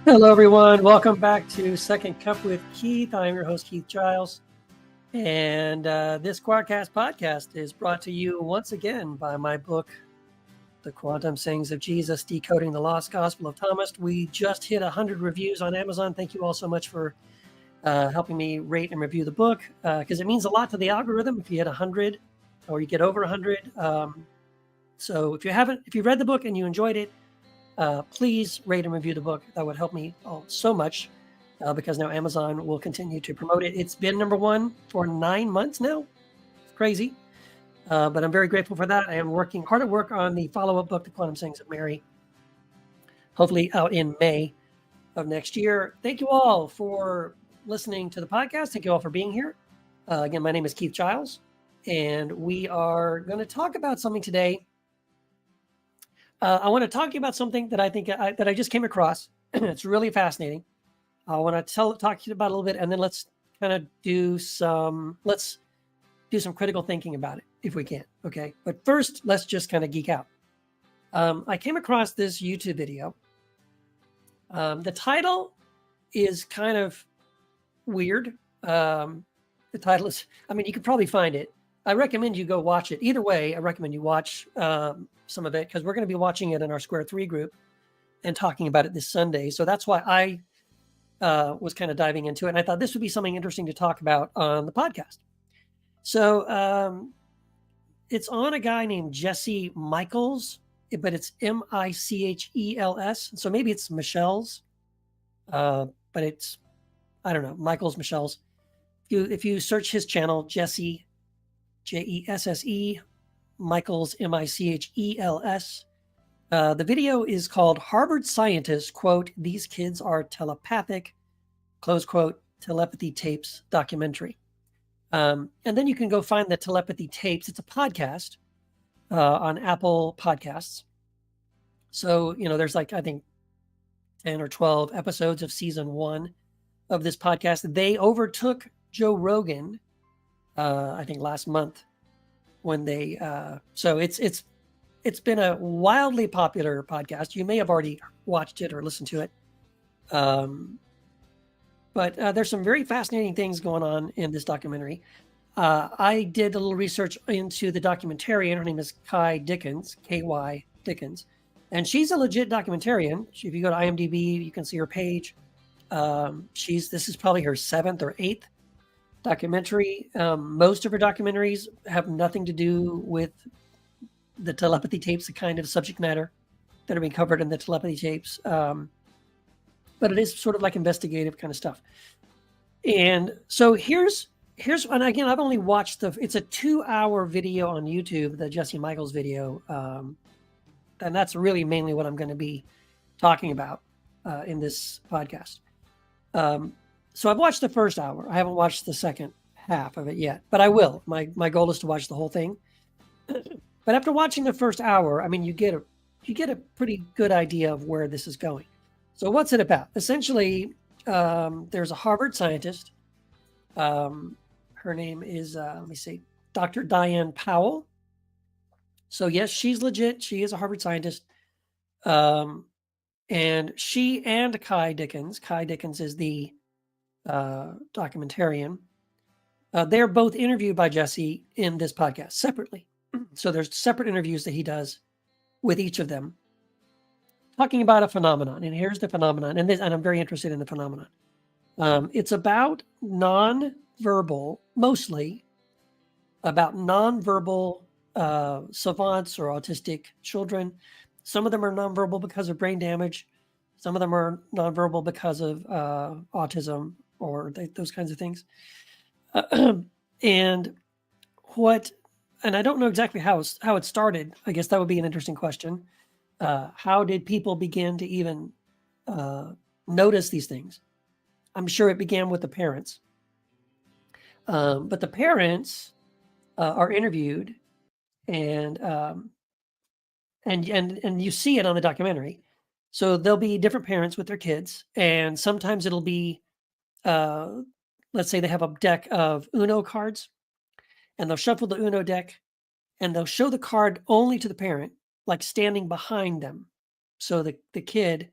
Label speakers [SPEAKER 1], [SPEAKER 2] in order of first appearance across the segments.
[SPEAKER 1] Hello, everyone. Welcome back to Second Cup with Keith. I'm your host, Keith Giles. And this Quarkcast podcast is brought to you once again by my book, The Quantum Sayings of Jesus, Decoding the Lost Gospel of Thomas. We just hit 100 reviews on Amazon. Thank you all so much for helping me rate and review the book, because it means a lot to the algorithm if you hit 100 or you get over 100. So if you read the book and you enjoyed it, please rate and review the book. That would help me so much because now Amazon will continue to promote it. It's been number one for 9 months now. It's crazy, but I'm very grateful for that. I am working hard at work on the follow-up book, The Quantum Sayings of Mary, hopefully out in May of next year. Thank you all for listening to the podcast. Thank you all for being here. Again, my name is Keith Giles, and we are going to talk about something today. I want to talk to you about something that I think that I just came across. It's really fascinating. I want to talk to you about it a little bit, and then let's do some critical thinking about it if we can. Okay, but first, let's just kind of geek out. I came across this YouTube video. The title is kind of weird. The title is, you could probably find it. I recommend you go watch it. Either way, I recommend you watch some of it because we're going to be watching it in our Square 3 group and talking about it this Sunday. So that's why I was kind of diving into it. And I thought this would be something interesting to talk about on the podcast. So it's on a guy named Jesse Michaels, but it's Michels. So maybe it's Michelle's, but it's, I don't know, Michaels, Michelle's. If you search his channel, Jesse, Jesse, Michaels, Michels. The video is called Harvard Scientists, quote, "These kids are telepathic," close quote, telepathy tapes documentary. And then you can go find the telepathy tapes. It's a podcast on Apple Podcasts. So, there's I think 10 or 12 episodes of season 1 of this podcast. They overtook Joe Rogan, I think last month when they, so it's been a wildly popular podcast. You may have already watched it or listened to it. But there's some very fascinating things going on in this documentary. I did a little research into the documentarian. Her name is Kai Dickens, K-Y Dickens. And she's a legit documentarian. If you go to IMDb, you can see her page. This is probably her 7th or 8th documentary. Most of her documentaries have nothing to do with the telepathy tapes, the kind of subject matter that are being covered in the telepathy tapes. But it is sort of like investigative kind of stuff. And so here's, and again, I've only watched it's a 2-hour video on YouTube, the Jesse Michaels video. And that's really mainly what I'm going to be talking about in this podcast. So I've watched the first hour. I haven't watched the second half of it yet, but I will. My goal is to watch the whole thing. But after watching the first hour, you get a pretty good idea of where this is going. So what's it about? Essentially, there's a Harvard scientist. Her name is, Dr. Diane Powell. So yes, she's legit. She is a Harvard scientist. And she and Kai Dickens is the documentarian. They're both interviewed by Jesse in this podcast separately. So there's separate interviews that he does with each of them, talking about a phenomenon. And here's the phenomenon, and I'm very interested in the phenomenon. It's about mostly about nonverbal savants or autistic children. Some of them are nonverbal because of brain damage. Some of them are nonverbal because of autism or those kinds of things. And I don't know exactly how it started. I guess that would be an interesting question. How did people begin to even notice these things? I'm sure it began with the parents. But the parents are interviewed, and you see it on the documentary. So there'll be different parents with their kids, and sometimes it'll be, let's say they have a deck of Uno cards, and they'll shuffle the Uno deck, and they'll show the card only to the parent, like standing behind them. So the kid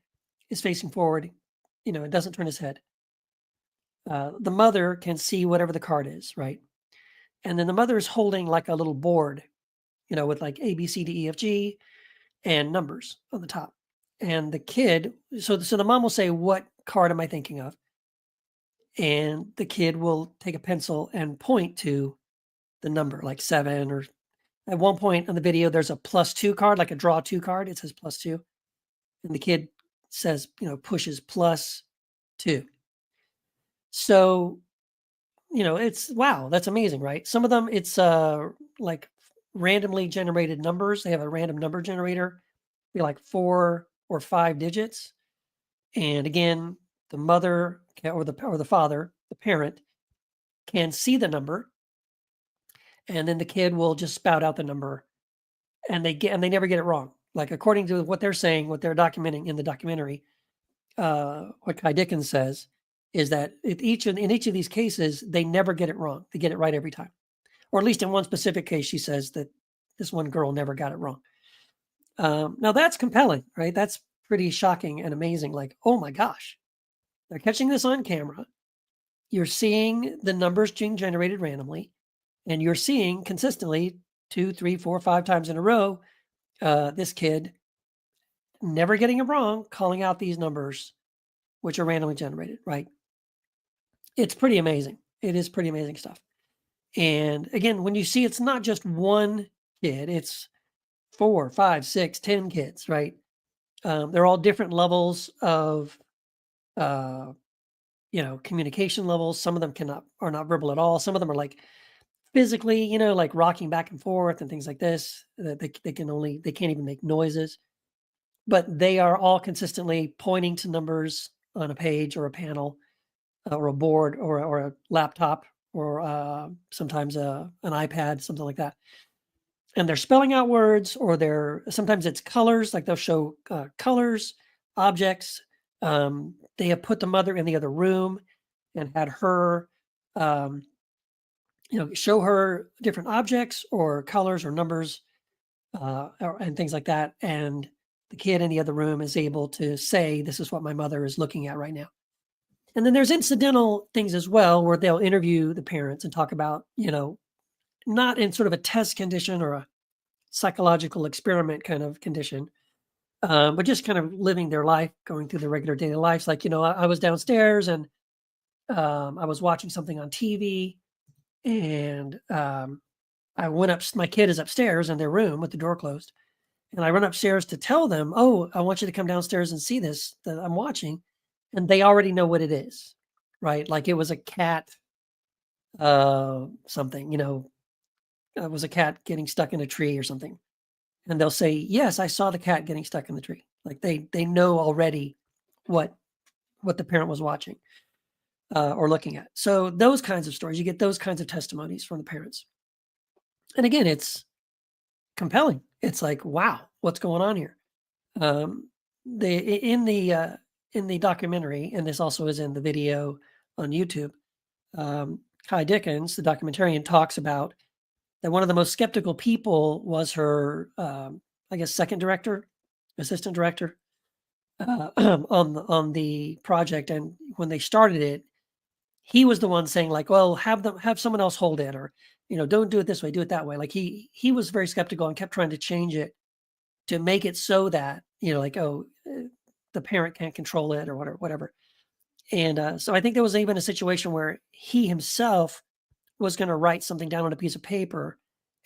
[SPEAKER 1] is facing forward, it doesn't turn his head. The mother can see whatever the card is, right? And then the mother is holding like a little board, with like A, B, C, D, E, F, G, and numbers on the top. And the kid, so the mom will say, "What card am I thinking of?" And the kid will take a pencil and point to the number, like 7, or at one point on the video, there's a +2 card, like a draw 2 card. It says +2. And the kid says, pushes +2. So, it's wow, that's amazing, right? Some of them, it's like randomly generated numbers. They have a random number generator, be like 4 or 5 digits. And again, the mother or the father, the parent, can see the number, and then the kid will just spout out the number, and they never get it wrong. Like, according to what they're saying, what they're documenting in the documentary, what Kai Dickens says is that in each of these cases, they never get it wrong. They get it right every time. Or at least in one specific case, she says that this one girl never got it wrong. Now that's compelling, right? That's pretty shocking and amazing. Like, oh my gosh, they're catching this on camera. You're seeing the numbers being generated randomly, and you're seeing consistently 2, 3, 4, 5 times in a row, this kid never getting it wrong, calling out these numbers, which are randomly generated, right? It's pretty amazing. It is pretty amazing stuff. And again, when you see it's not just one kid, it's 4, 5, 6, 10 kids, right? They're all different levels of, communication levels. Some of them are not verbal at all. Some of them are like physically, like rocking back and forth and things like this. They can't even make noises, but they are all consistently pointing to numbers on a page or a panel, or a board, or a laptop, or sometimes an iPad, something like that. And they're spelling out words, or sometimes it's colors, like they'll show colors, objects. They have put the mother in the other room and had her, show her different objects or colors or numbers, and things like that. And the kid in the other room is able to say, "This is what my mother is looking at right now." And then there's incidental things as well, where they'll interview the parents and talk about, not in sort of a test condition or a psychological experiment kind of condition, but just kind of living their life, going through their regular daily lives. Like, I was downstairs, and I was watching something on TV, and I went up. My kid is upstairs in their room with the door closed, and I run upstairs to tell them, "Oh, I want you to come downstairs and see this that I'm watching," and they already know what it is, right? Like, it was a cat, something. It was a cat getting stuck in a tree or something, and they'll say, "Yes, I saw the cat getting stuck in the tree." Like, they know already what the parent was watching, or looking at. So those kinds of stories, you get those kinds of testimonies from the parents. And again, it's compelling. It's like, wow, what's going on here? They in the documentary, and this also is in the video on YouTube. Kai Dickens, the documentarian, talks about that one of the most skeptical people was her, I guess, assistant director, on the project. And when they started it, he was the one saying, like, "Well, have someone else hold it," or, "Don't do it this way, do it that way." Like, he was very skeptical and kept trying to change it to make it so that, like, oh, the parent can't control it or whatever. And so I think there was even a situation where he himself was going to write something down on a piece of paper,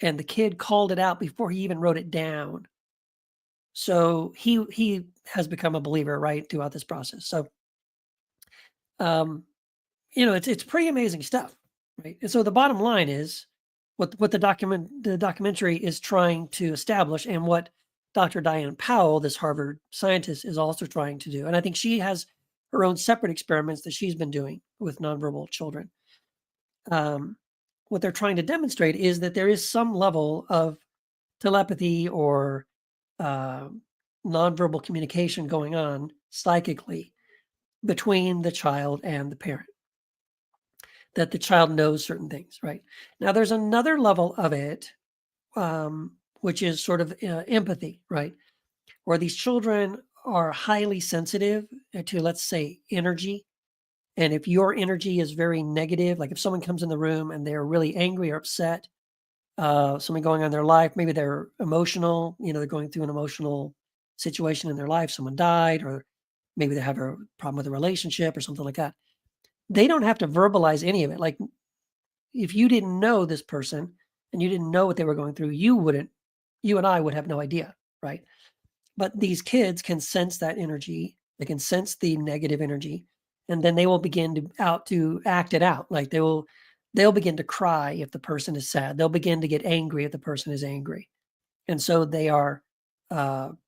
[SPEAKER 1] and the kid called it out before he even wrote it down. So he has become a believer, right, throughout this process. So, it's pretty amazing stuff, right? And so the bottom line is what the documentary is trying to establish, and what Dr. Diane Powell, this Harvard scientist, is also trying to do. And I think she has her own separate experiments that she's been doing with nonverbal children. What they're trying to demonstrate is that there is some level of telepathy or nonverbal communication going on psychically between the child and the parent, that the child knows certain things, right? Now, there's another level of it, which is sort of empathy, right? Where these children are highly sensitive to, let's say, energy. And if your energy is very negative, like if someone comes in the room and they're really angry or upset, something going on in their life, maybe they're emotional, they're going through an emotional situation in their life, someone died, or maybe they have a problem with a relationship or something like that. They don't have to verbalize any of it. Like if you didn't know this person and you didn't know what they were going through, you and I would have no idea, right? But these kids can sense that energy. They can sense the negative energy, and then they will begin to act it out. Like they'll begin to cry if the person is sad. They'll begin to get angry if the person is angry. And so they are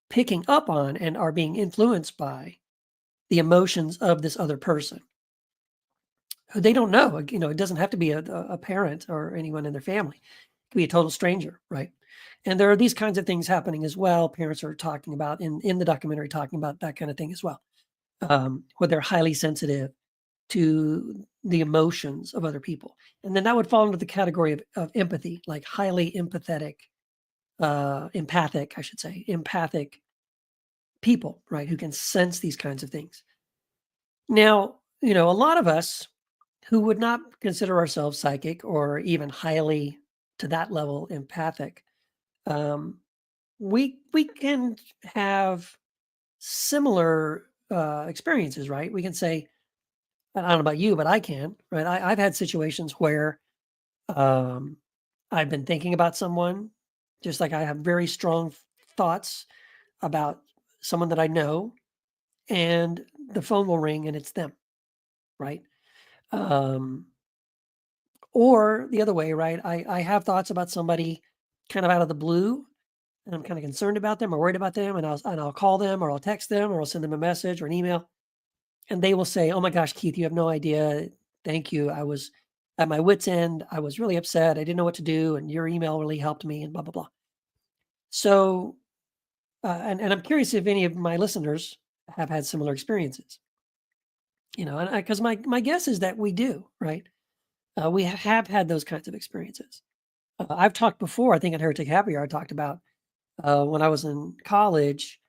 [SPEAKER 1] picking up on and are being influenced by the emotions of this other person who they don't know. It doesn't have to be a parent or anyone in their family. It could be a total stranger, right? And there are these kinds of things happening as well. Parents are talking about in the documentary, talking about that kind of thing as well, where they're highly sensitive to the emotions of other people. And then that would fall into the category of empathy, like highly empathic, empathic people, right? Who can sense these kinds of things. Now, a lot of us who would not consider ourselves psychic or even highly to that level empathic, we can have similar experiences, right? We can say, I don't know about you, but I can, right? I've had situations where I've been thinking about someone, just like I have very strong thoughts about someone that I know, and the phone will ring and it's them, right? Or the other way, right? I have thoughts about somebody kind of out of the blue, and I'm kind of concerned about them or worried about them, and I'll call them or I'll text them or I'll send them a message or an email, and they will say, "Oh my gosh, Keith, you have no idea. Thank you. I was at my wit's end. I was really upset. I didn't know what to do, and your email really helped me." And blah blah blah. So, and I'm curious if any of my listeners have had similar experiences. And because my guess is that we do, right? We have had those kinds of experiences. I've talked before. I think at Heretic Happy Hour, I talked about when I was in college.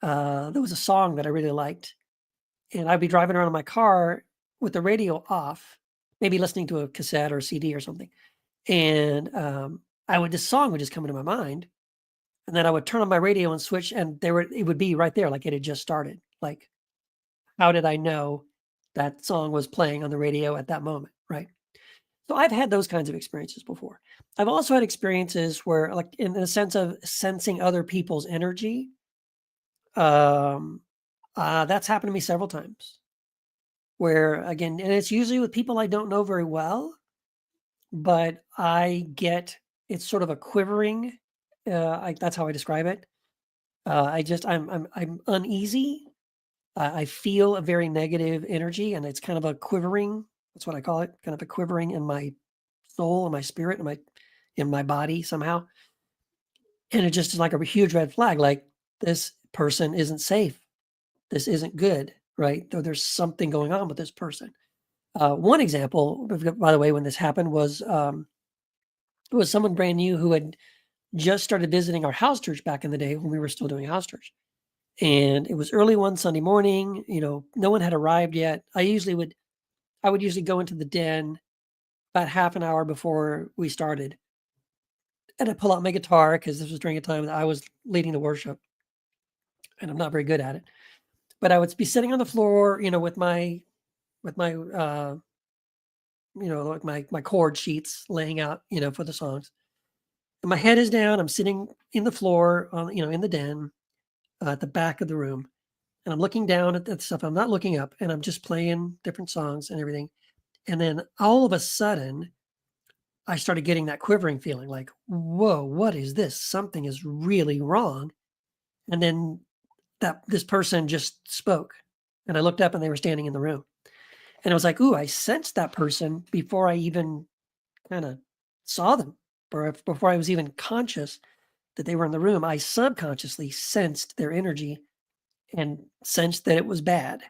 [SPEAKER 1] There was a song that I really liked, and I'd be driving around in my car with the radio off, maybe listening to a cassette or a CD or something, and this song would just come into my mind, and then I would turn on my radio and switch, and it would be right there, like it had just started. Like, how did I know that song was playing on the radio at that moment, right? So I've had those kinds of experiences before. I've also had experiences where, like, in the sense of sensing other people's energy, that's happened to me several times. Where again, and it's usually with people I don't know very well, but it's sort of a quivering. That's how I describe it. I'm uneasy. I feel a very negative energy, and it's kind of a quivering. That's what I call it. Kind of a quivering in my soul and my spirit and in my body somehow. And it just is like a huge red flag. Like, this person isn't safe. This isn't good, right? There's something going on with this person. One example, by the way, when this happened was someone brand new who had just started visiting our house church back in the day when we were still doing house church. And it was early one Sunday morning, no one had arrived yet. I would usually go into the den about half an hour before we started. And I'd pull out my guitar because this was during a time that I was leading the worship. And I'm not very good at it. But I would be sitting on the floor, with my like my chord sheets laying out, for the songs. And my head is down. I'm sitting in the floor in the den at the back of the room. And I'm looking down at that stuff. I'm not looking up, and I'm just playing different songs and everything. And then all of a sudden, I started getting that quivering feeling like, whoa, what is this? Something is really wrong. And then this person just spoke, and I looked up and they were standing in the room. And I was like, ooh, I sensed that person before I even kind of saw them, or before I was even conscious that they were in the room. I subconsciously sensed their energy and sensed that it was bad.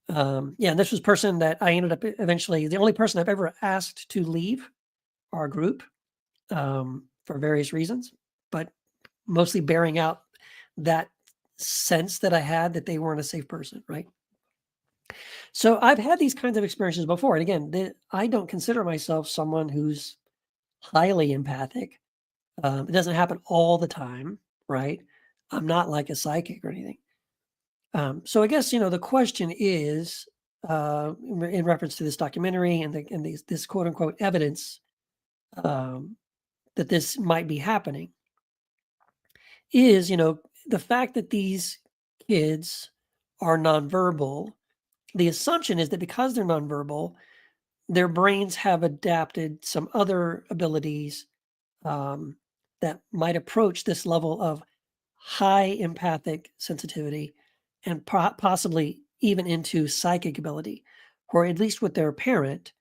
[SPEAKER 1] And this was a person that I ended up eventually, the only person I've ever asked to leave our group for various reasons, but mostly bearing out that sense that I had that they weren't a safe person, right? So I've had these kinds of experiences before. And again, I don't consider myself someone who's highly empathic. It doesn't happen all the time, right? I'm not like a psychic or anything. So I guess, the question is, in reference to this documentary and this quote unquote evidence um, that this might be happening is, the fact that these kids are nonverbal. The assumption is that because they're nonverbal, their brains have adapted some other abilities um, that might approach this level of high empathic sensitivity and possibly even into psychic ability, or at least with their parent,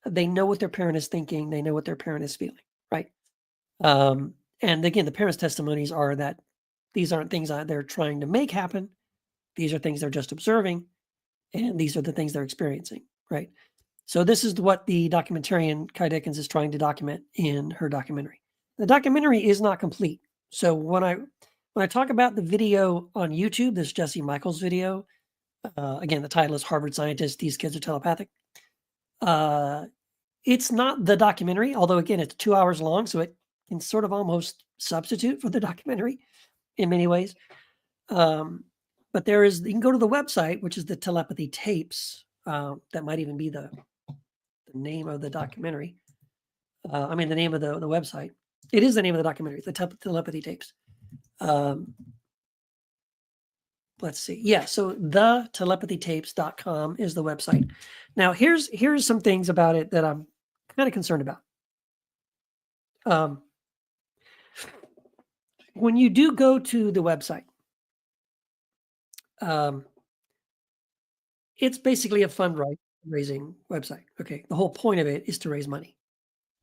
[SPEAKER 1] they know what their parent is thinking, they know what their parent is feeling, right? And again, the parents' testimonies are that these aren't things that they're trying to make happen. These are things they're just observing, and these are the things they're experiencing, right? So this is what the documentarian Kai Dickens is trying to document in her documentary. The documentary is not complete. So when I talk about the video on YouTube, this Jesse Michaels video, again, the title is Harvard Scientists, These Kids Are Telepathic. It's not the documentary, although again, it's 2 hours long, so it can sort of almost substitute for the documentary in many ways. But you can go to the website, which is the Telepathy Tapes. That might even be the name of the documentary. The name of the website. It is the name of the documentary, the Telepathy Tapes. Let's see. Yeah, so thetelepathytapes.com is the website. Now, here's some things about it that I'm kind of concerned about. When you do go to the website, it's basically a fundraising website. Okay, the whole point of it is to raise money,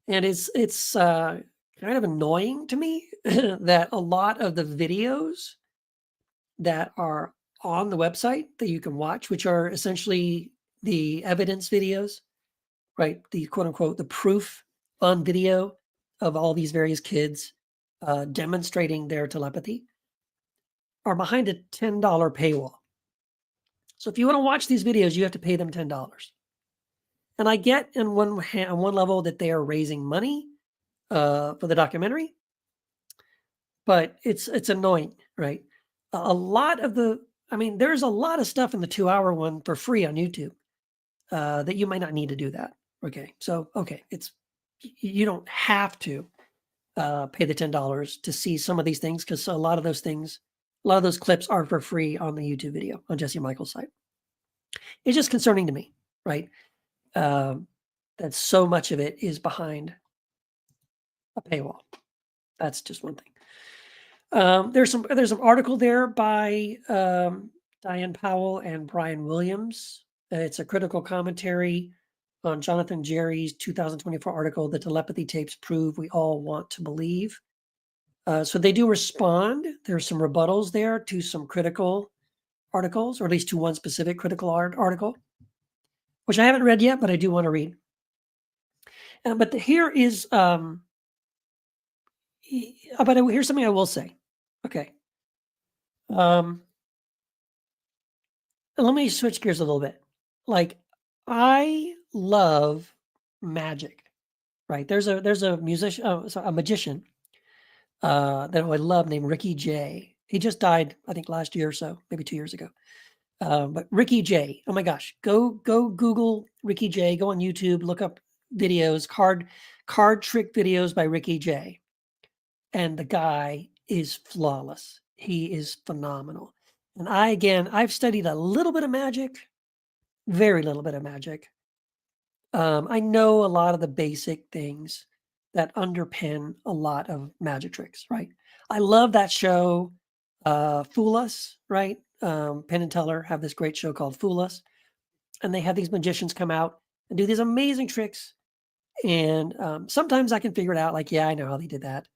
[SPEAKER 1] and it's kind of annoying to me that a lot of the videos that are on the website that you can watch, which are essentially the evidence videos, right? The quote unquote the proof on video of all these various kids demonstrating their telepathy, are behind a $10 paywall. So if you want to watch these videos, you have to pay them $10. And I get on one level that they are raising money for the documentary, but it's annoying, right? A lot of there's a lot of stuff in the 2-hour one for free on YouTube that you might not need to do that. Okay, so you don't have to pay the $10 to see some of these things, because a lot of those clips are for free on the YouTube video on Jesse Michaels' site. It's just concerning to me, right? That so much of it is behind a paywall. That's just one thing. There's some article there by Diane Powell and Brian Williams. It's a critical commentary on Jonathan Jerry's 2024 article, "The Telepathy Tapes Prove We All Want to Believe." So they do respond. There's some rebuttals there to some critical articles, or at least to one specific critical article, which I haven't read yet, but I do want to read. But here is, but here's something I will say. Okay. Let me switch gears a little bit. Like, I love magic, right? There's a musician, a magician that I love named Ricky Jay. He just died, I think, last year or so, maybe 2 years ago. But Ricky Jay, oh my gosh, go Google Ricky Jay, go on YouTube, look up videos, card trick videos by Ricky Jay. And the guy is flawless. He is phenomenal. And I've studied a little bit of magic, very little bit of magic. I know a lot of the basic things that underpin a lot of magic tricks, right? I love that show, Fool Us, right? Penn and Teller have this great show called Fool Us, and they have these magicians come out and do these amazing tricks. And sometimes I can figure it out, like, yeah, I know how they did that.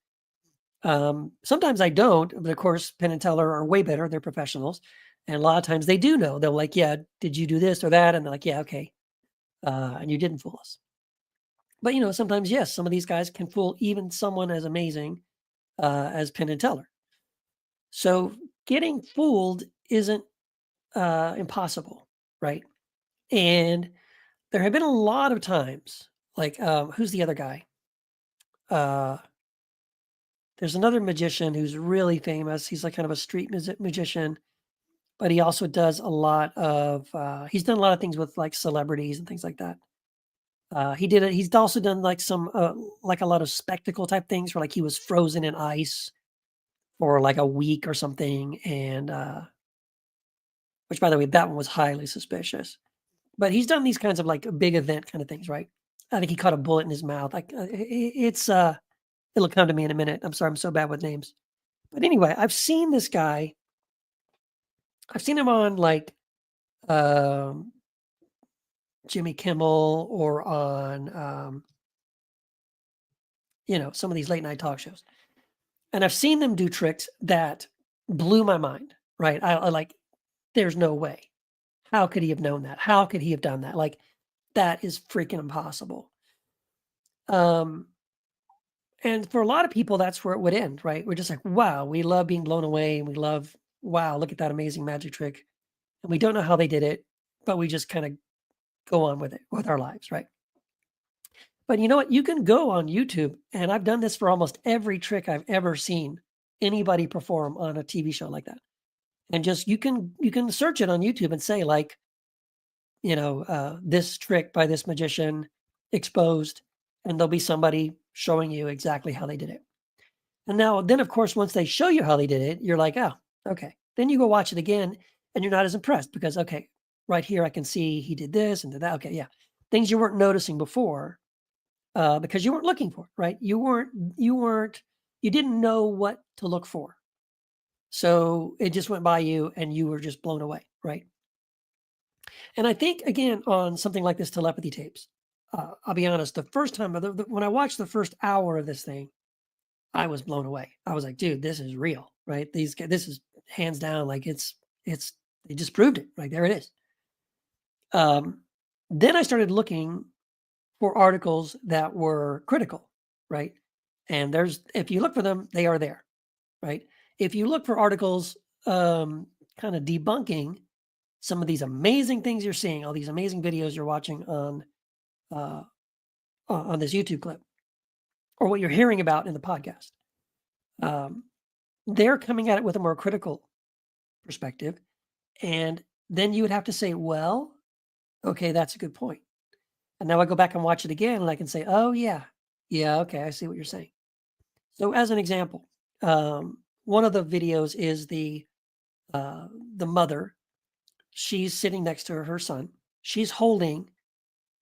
[SPEAKER 1] Sometimes I don't, but of course, Penn and Teller are way better. They're professionals. And a lot of times they do know. They're like, yeah, did you do this or that? And they're like, yeah, okay. And you didn't fool us. But, sometimes, yes, some of these guys can fool even someone as amazing as Penn and Teller. So getting fooled isn't impossible, right? And there have been a lot of times, like, who's the other guy? Uh, there's another magician who's really famous. He's like kind of a street magician, but he also does a lot of, he's done a lot of things with like celebrities and things like that. He did it. He's also done like some, like a lot of spectacle type things where like he was frozen in ice for like a week or something. And, which by the way, that one was highly suspicious. But he's done these kinds of like big event kind of things, right? I think he caught a bullet in his mouth. Like it's it'll come to me in a minute. I'm sorry, I'm so bad with names. But anyway, I've seen this guy. I've seen him on like um, Jimmy Kimmel or on some of these late night talk shows, and I've seen them do tricks that blew my mind. Right? I like. There's no way. How could he have known that? How could he have done that? Like that is freaking impossible. Um, And for a lot of people, that's where it would end, right? We're just like, wow, we love being blown away. And we love, wow, look at that amazing magic trick. And we don't know how they did it, but we just kind of go on with it, with our lives, right? But you know what? You can go on YouTube, and I've done this for almost every trick I've ever seen anybody perform on a TV show like that. And just you can search it on YouTube and say like, this trick by this magician exposed, and there'll be somebody showing you exactly how they did it. And then, of course, once they show you how they did it, you're like, oh, okay. Then you go watch it again and you're not as impressed because, okay, right here, I can see he did this and did that. Okay, yeah. Things you weren't noticing before because you weren't looking for it, right? You didn't know what to look for. So it just went by you and you were just blown away, right? And I think, again, on something like this telepathy tapes, I'll be honest, the first time, when I watched the first hour of this thing, I was blown away. I was like, dude, this is real, right? This is hands down, like they just proved it. Like there it is. Then I started looking for articles that were critical, right? And if you look for them, they are there, right? If you look for articles, kind of debunking some of these amazing things you're seeing, all these amazing videos you're watching on this YouTube clip, or what you're hearing about in the podcast. They're coming at it with a more critical perspective. And then you would have to say, well, okay, that's a good point. And now I go back and watch it again and I can say, oh, yeah, okay, I see what you're saying. So, as an example, one of the videos is the mother. She's sitting next to her son. She's holding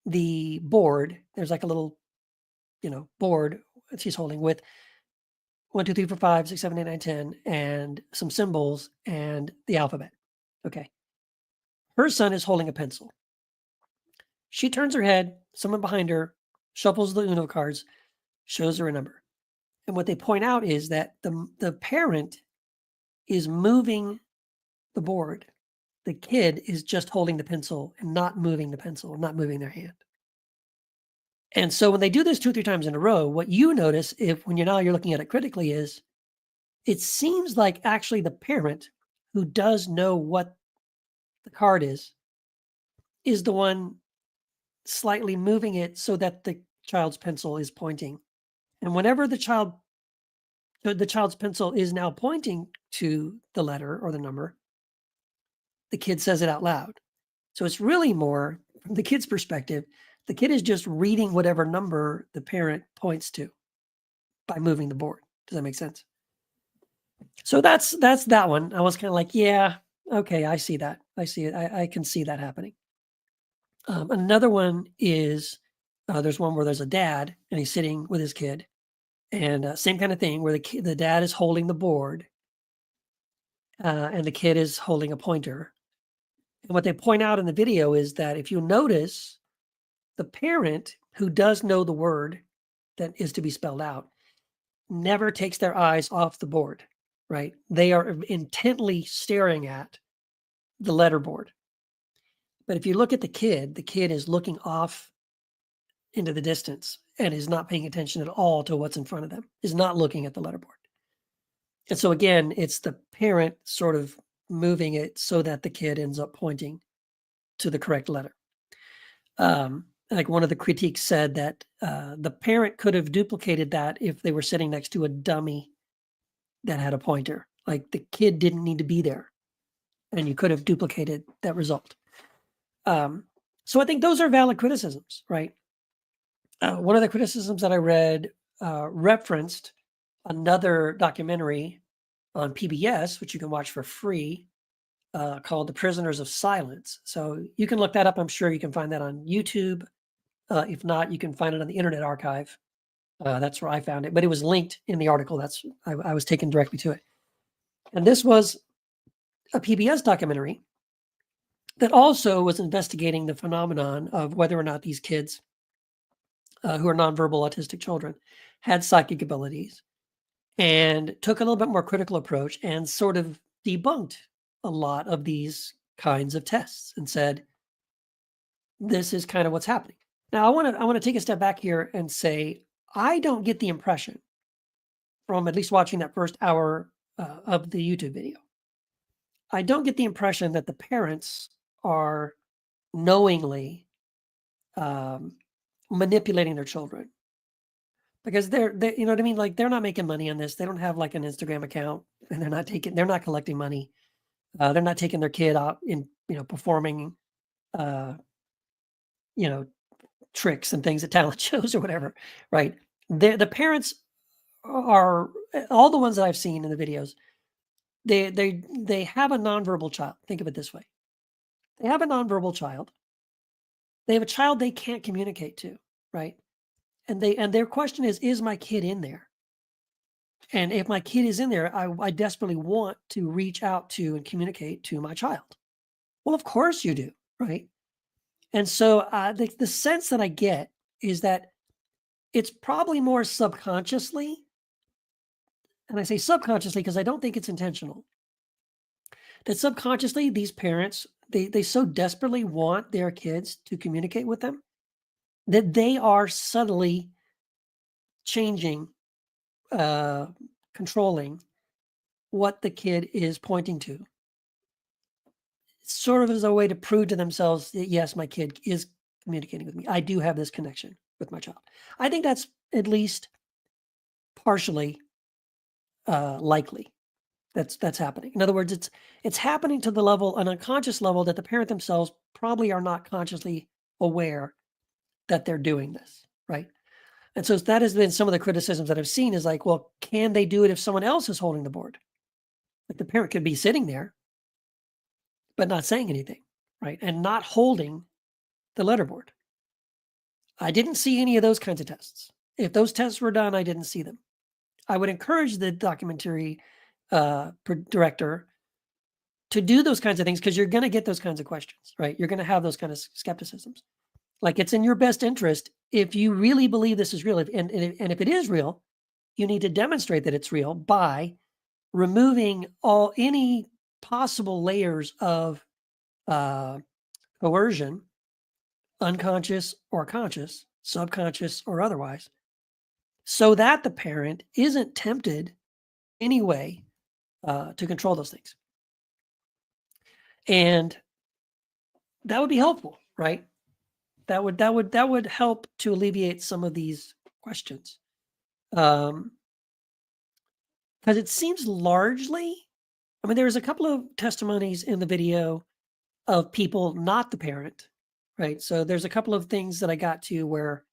[SPEAKER 1] the board. There's like a little, board she's holding with 1, 2, 3, 4, 5, 6, 7, 8, 9, 10, and some symbols and the alphabet. Okay. Her son is holding a pencil. She turns her head, someone behind her shuffles the Uno cards, shows her a number. And what they point out is that the parent is moving the board. The kid is just holding the pencil and not moving the pencil, not moving their hand. And so when they do this 2 or 3 times in a row, what you notice when you're looking at it critically is it seems like actually the parent who does know what the card is the one slightly moving it so that the child's pencil is pointing. And whenever the child's pencil is now pointing to the letter or the number, the kid says it out loud. So it's really more from the kid's perspective. The kid is just reading whatever number the parent points to by moving the board. Does that make sense? So that's that one. I was kind of like, yeah, okay, I see that. I see it. I can see that happening. Another one is there's one where there's a dad and he's sitting with his kid, and same kind of thing where the dad is holding the board, and the kid is holding a pointer. And what they point out in the video is that if you notice, the parent who does know the word that is to be spelled out never takes their eyes off the board, right? They are intently staring at the letter board. But if you look at the kid is looking off into the distance and is not paying attention at all to what's in front of them, is not looking at the letterboard. And so again, it's the parent sort of moving it so that the kid ends up pointing to the correct letter. Like one of the critiques said that the parent could have duplicated that if they were sitting next to a dummy that had a pointer. Like the kid didn't need to be there, and you could have duplicated that result. So I think those are valid criticisms, right? One of the criticisms that I read referenced another documentary on PBS, which you can watch for free, called The Prisoners of Silence. So you can look that up. I'm sure you can find that on YouTube. If not, you can find it on the Internet Archive. That's where I found it, but it was linked in the article. I was taken directly to it. And this was a PBS documentary that also was investigating the phenomenon of whether or not these kids who are nonverbal autistic children had psychic abilities, and took a little bit more critical approach and sort of debunked a lot of these kinds of tests and said, this is kind of what's happening. Now, I want to take a step back here and say, I don't get the impression from at least watching that first hour of the YouTube video, I don't get the impression that the parents are knowingly manipulating their children, because they're you know what I mean? Like, they're not making money on this. They don't have like an Instagram account, and they're not collecting money. They're not taking their kid out in, performing, you know, tricks and things at talent shows or whatever, right? The parents are, all the ones that I've seen in the videos, they have a nonverbal child. Think of it this way. They have a nonverbal child. They have a child they can't communicate to, right? And their question is my kid in there? And if my kid is in there, I desperately want to reach out to and communicate to my child. Well, of course you do, right? And so the sense that I get is that it's probably more subconsciously, and I say subconsciously because I don't think it's intentional, that subconsciously these parents, they so desperately want their kids to communicate with them that they are subtly changing, controlling what the kid is pointing to, sort of as a way to prove to themselves that, yes, my kid is communicating with me. I do have this connection with my child. I think that's at least partially likely. That's happening. In other words, it's happening to the level, an unconscious level, that the parent themselves probably are not consciously aware that they're doing this, right? And so that has been some of the criticisms that I've seen, is like, well, can they do it if someone else is holding the board? Like, the parent could be sitting there, but not saying anything, right? And not holding the letterboard. I didn't see any of those kinds of tests. If those tests were done, I didn't see them. I would encourage the documentary director to do those kinds of things, because you're going to get those kinds of questions, right? You're going to have those kind of skepticisms. Like, it's in your best interest, if you really believe this is real, and if it is real, you need to demonstrate that it's real by removing any possible layers of coercion, unconscious or conscious, subconscious or otherwise, so that the parent isn't tempted anyway to control those things. And that would be helpful, right? That would help to alleviate some of these questions. Because it seems largely, I mean, there's a couple of testimonies in the video of people, not the parent, right? So there's a couple of things that I got to where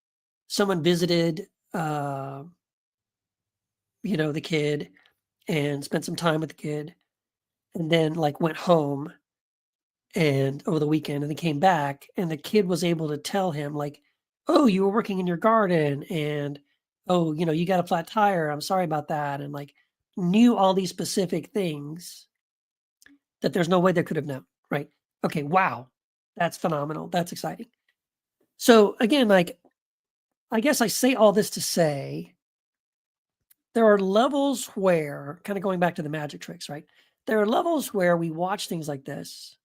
[SPEAKER 1] someone visited, the kid and spent some time with the kid, and then like went home and over the weekend, and then came back, and the kid was able to tell him, like, oh, you were working in your garden, and oh, you got a flat tire, I'm sorry about that, and like knew all these specific things that there's no way they could have known, right? Okay, wow, that's phenomenal, that's exciting. So again, like, I guess I say all this to say there are levels where, kind of going back to the magic tricks, right? There are levels where we watch things like this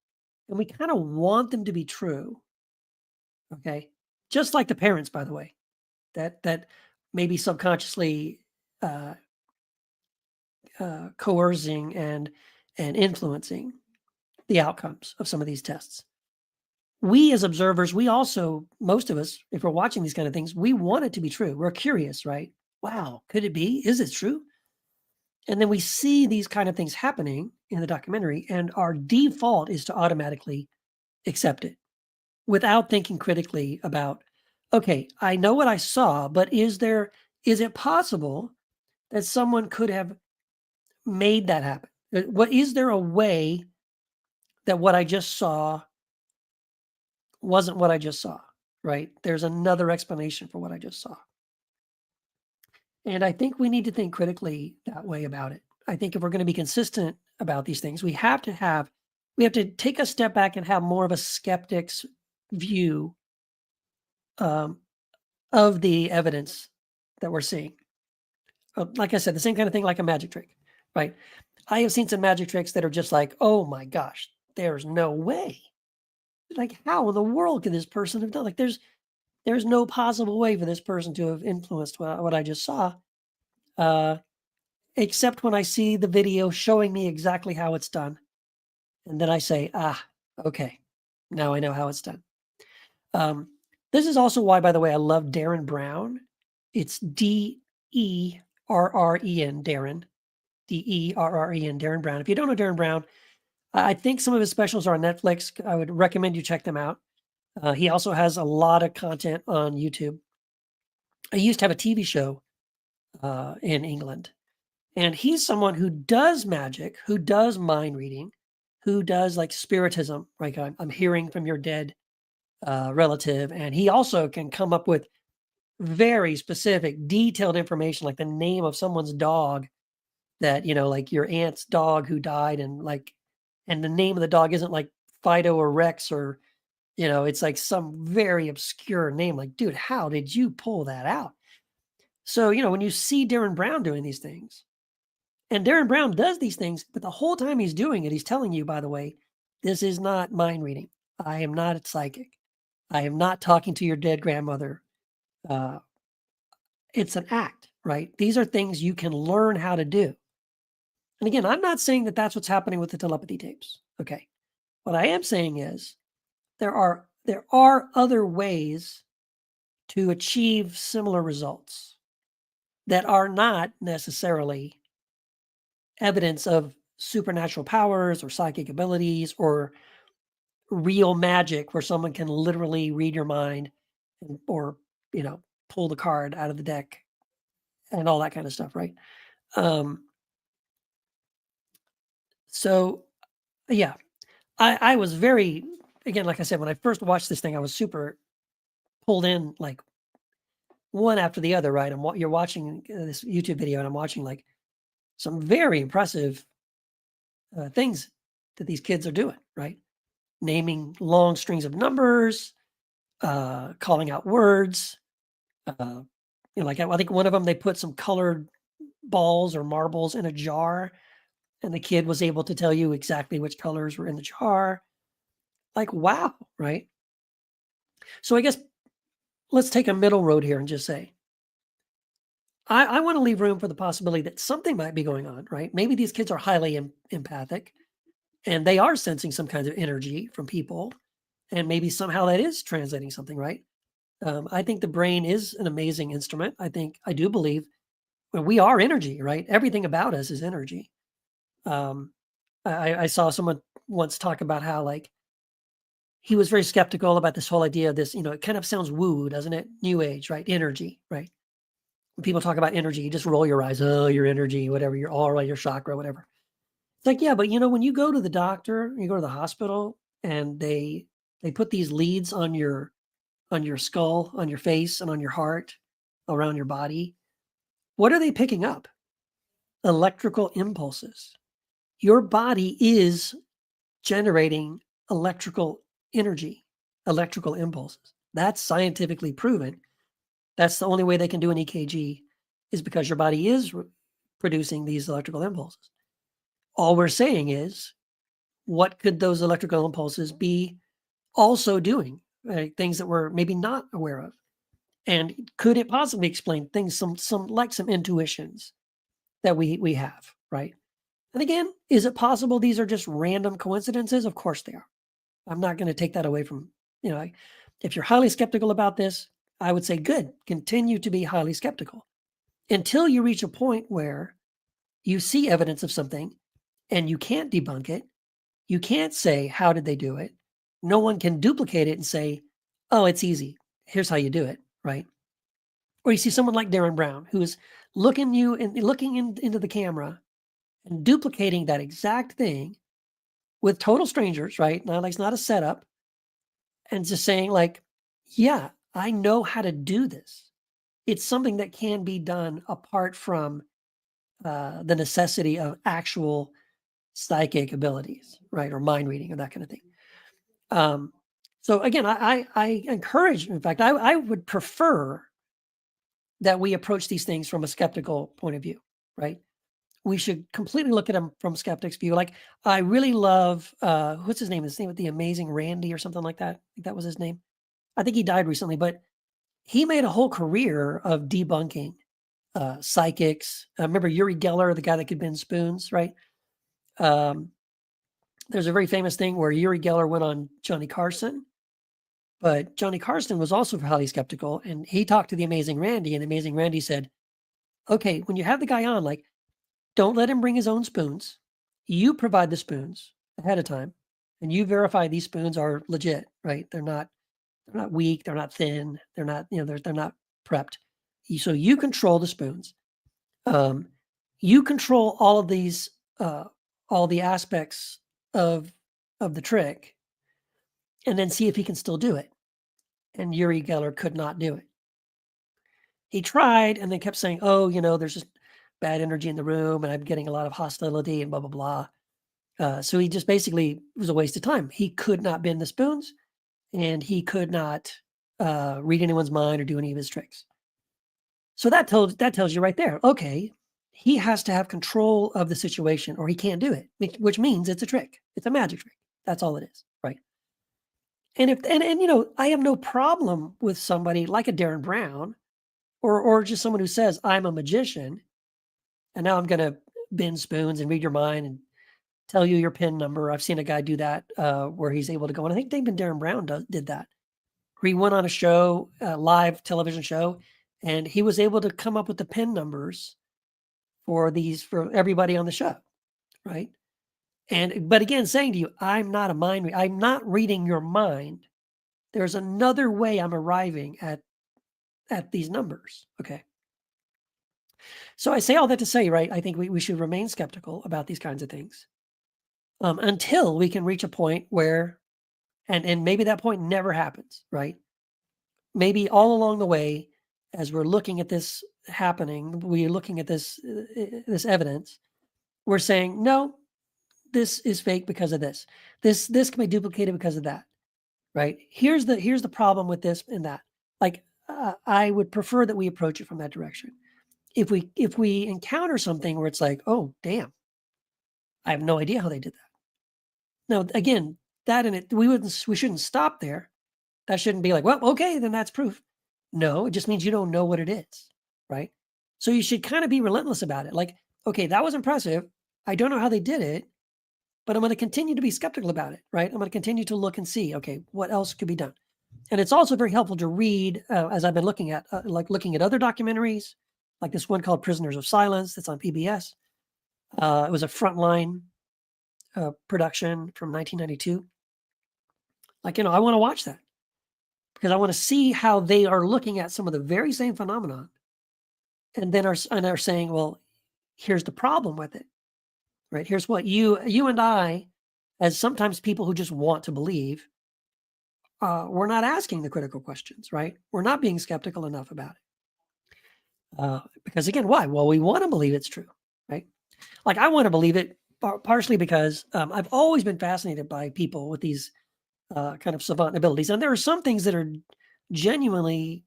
[SPEAKER 1] and we kind of want them to be true. Okay. Just like the parents, by the way, that maybe subconsciously coercing and influencing the outcomes of some of these tests. We as observers, we also, most of us, if we're watching these kind of things, we want it to be true. We're curious, right? Wow, could it be? Is it true? And then we see these kind of things happening in the documentary, and our default is to automatically accept it without thinking critically about, okay, I know what I saw, but is it possible that someone could have made that happen? Is there a way that what I just saw wasn't what I just saw, right? There's another explanation for what I just saw. And I think we need to think critically that way about it. I think if we're going to be consistent about these things, we have to take a step back and have more of a skeptic's view of the evidence that we're seeing. Like I said, the same kind of thing like a magic trick, right? I have seen some magic tricks that are just like, oh my gosh, there's no way. Like, how in the world could this person have done? Like, there's no possible way for this person to have influenced what I just saw, except when I see the video showing me exactly how it's done. And then I say, okay, now I know how it's done. This is also why, by the way, I love Darren Brown. It's Derren, Darren, Derren, Darren Brown. If you don't know Darren Brown, I think some of his specials are on Netflix. I would recommend you check them out. He also has a lot of content on YouTube. I used to have a TV show in England, and he's someone who does magic, who does mind reading, who does like spiritism, right? I'm hearing from your dead relative, and he also can come up with very specific, detailed information, like the name of someone's dog that, like your aunt's dog who died, and the name of the dog isn't like Fido or Rex or, it's like some very obscure name. Like, dude, how did you pull that out? So, when you see Darren Brown doing these things, and Darren Brown does these things, but the whole time he's doing it, he's telling you, by the way, this is not mind reading. I am not a psychic. I am not talking to your dead grandmother. It's an act, right? These are things you can learn how to do. And again, I'm not saying that that's what's happening with the telepathy tapes. Okay. What I am saying is there are other ways to achieve similar results that are not necessarily evidence of supernatural powers or psychic abilities or real magic where someone can literally read your mind or, pull the card out of the deck and all that kind of stuff, right? So yeah, I was very, again, like I said, when I first watched this thing, I was super pulled in, like one after the other, right? You're watching this YouTube video, and I'm watching like some very impressive things that these kids are doing, right? Naming long strings of numbers, calling out words. Like I think one of them, they put some colored balls or marbles in a jar, and the kid was able to tell you exactly which colors were in the jar. Like, wow, right? So I guess let's take a middle road here and just say, I want to leave room for the possibility that something might be going on, right? Maybe these kids are highly empathic and they are sensing some kind of energy from people, and maybe somehow that is translating something, right? I think the brain is an amazing instrument. I do believe we are energy, right? Everything about us is energy. I saw someone once talk about how, like, he was very skeptical about this whole idea of this, it kind of sounds woo, doesn't it? New age, right? Energy, right? When people talk about energy, you just roll your eyes, oh, your energy, whatever, your aura, your chakra, whatever. It's like, yeah, but when you go to the doctor, you go to the hospital, and they put these leads on your skull, on your face, and on your heart, around your body. What are they picking up? Electrical impulses. Your body is generating electrical energy, electrical impulses. That's scientifically proven. That's the only way they can do an EKG, is because your body is producing these electrical impulses. All we're saying is, what could those electrical impulses be also doing? Right? Things that we're maybe not aware of. And could it possibly explain things, some intuitions that we have, right? And again, is it possible these are just random coincidences? Of course they are. I'm not going to take that away from, if you're highly skeptical about this, I would say good, continue to be highly skeptical until you reach a point where you see evidence of something and you can't debunk it. You can't say, how did they do it? No one can duplicate it and say, oh, it's easy. Here's how you do it, right? Or you see someone like Darren Brown, who is looking into the camera and duplicating that exact thing with total strangers, right? Now, like, it's not a setup, and just saying, like, yeah, I know how to do this. It's something that can be done apart from the necessity of actual psychic abilities, right? Or mind reading or that kind of thing. So again, I encourage, in fact, I would prefer that we approach these things from a skeptical point of view, right? We should completely look at them from a skeptic's view. Like, I really love, what's his name? His name was The Amazing Randy or something like that. I think that was his name. I think he died recently, but he made a whole career of debunking psychics. Remember Uri Geller, the guy that could bend spoons, right? There's a very famous thing where Uri Geller went on Johnny Carson, but Johnny Carson was also highly skeptical, and he talked to the Amazing Randy, and Amazing Randy said, okay, when you have the guy on, like, don't let him bring his own spoons. You provide the spoons ahead of time, and you verify these spoons are legit, right? They're not weak, they're not thin, they're not, they're not prepped. So you control the spoons. You control all of these, all the aspects of the trick, and then see if he can still do it. And Uri Geller could not do it. He tried and then kept saying, oh, there's just bad energy in the room and I'm getting a lot of hostility and blah, blah, blah. So he just basically was a waste of time. He could not bend the spoons and he could not read anyone's mind or do any of his tricks. So that tells you right there, okay, he has to have control of the situation or he can't do it, which means it's a trick. It's a magic trick. That's all it is, right? And I have no problem with somebody like a Darren Brown or just someone who says, I'm a magician and now I'm going to bend spoons and read your mind and tell you your PIN number. I've seen a guy do that where he's able to go, and I think even Darren Brown did that. Where he went on a show, a live television show, and he was able to come up with the PIN numbers for everybody on the show, right? But again, saying to you, I'm not a mind reader. I'm not reading your mind. There's another way I'm arriving at these numbers, okay? So I say all that to say, right, I think we should remain skeptical about these kinds of things until we can reach a point where, and maybe that point never happens, right? Maybe all along the way, as we're looking at this happening, we're looking at this evidence, we're saying, no, this is fake because of this. This can be duplicated because of that, right? Here's the problem with this and that. Like, I would prefer that we approach it from that direction. If we encounter something where it's like, oh, damn, I have no idea how they did that. Now, again, we shouldn't stop there. That shouldn't be like, well, okay, then that's proof. No, it just means you don't know what it is, right? So you should kind of be relentless about it. Like, okay, that was impressive. I don't know how they did it, but I'm going to continue to be skeptical about it, right? I'm going to continue to look and see, okay, what else could be done? And it's also very helpful to read, as I've been looking at other documentaries, like this one called Prisoners of Silence that's on PBS. It was a Frontline production from 1992. Like, I want to watch that because I want to see how they are looking at some of the very same phenomenon and then are saying, well, here's the problem with it, right? Here's what you and I, as sometimes people who just want to believe, we're not asking the critical questions, right? We're not being skeptical enough about it. Because again, why? Well, we want to believe it's true, right? Like, I want to believe it partially because I've always been fascinated by people with these kind of savant abilities. And there are some things that are genuinely